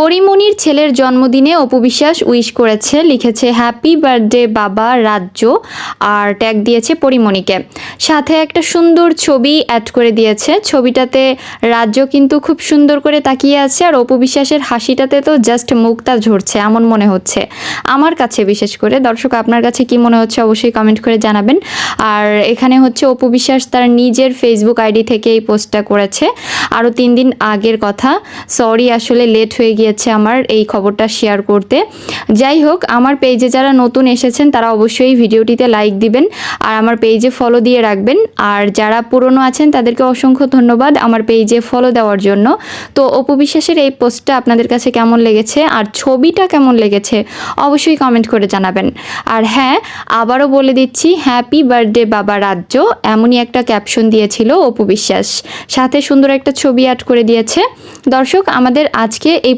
পরিমণির ছেলের জন্মদিনে অপু বিশ্বাস উইশ করেছে, লিখেছে হ্যাপি বার্থডে বাবা রাজ্য, আর ট্যাগ দিয়েছে পরিমণিকে। সাথে একটা সুন্দর ছবি অ্যাড করে দিয়েছে। ছবিটাতে রাজ্য কিন্তু খুব সুন্দর করে তাকিয়ে আছে, আর অপু বিশ্বাসের হাসিটাতে তো জাস্ট মুখটা ঝরছে এমন মনে হচ্ছে আমার কাছে। বিশেষ করে দর্শক, আপনার কাছে কি মনে হচ্ছে অবশ্যই কমেন্ট করে জানাবেন। আর এখানে হচ্ছে অপু বিশ্বাস তার নিজের ফেসবুক আইডি থেকে এই পোস্টটা করেছে, আরও 3 দিন আগের কথা। সরি, আসলে লেট হয়ে গিয়েছে আমার এই খবরটা শেয়ার করতে। যাই হোক, আমার পেজে যারা নতুন এসেছেন তারা অবশ্যই ভিডিওটিতে লাইক দিবেন আর আমার পেজে ফলো দিয়ে রাখবেন। আর যারা পুরনো আছেন তাদেরকে অসংখ্য ধন্যবাদ আমার পেজে ফলো দেওয়ার জন্য। তো অপু বিশ্বাসের এই পোস্টটা আপনাদের কাছে কেমন লেগেছে আর ছবিটা কেমন লেগেছে অবশ্যই কমেন্ট করে জানাবেন। আর হ্যাঁ, আবারও বলে দিচ্ছি, হ্যাপি বার্থডে বাবা রাজ্য, এমনই একটা ক্যাপশন দিয়েছিল অপু বিশ্বাস, সাথে সুন্দর একটা ছবি অ্যাড করে দিয়েছে। দর্শক, আমাদের আজকে এই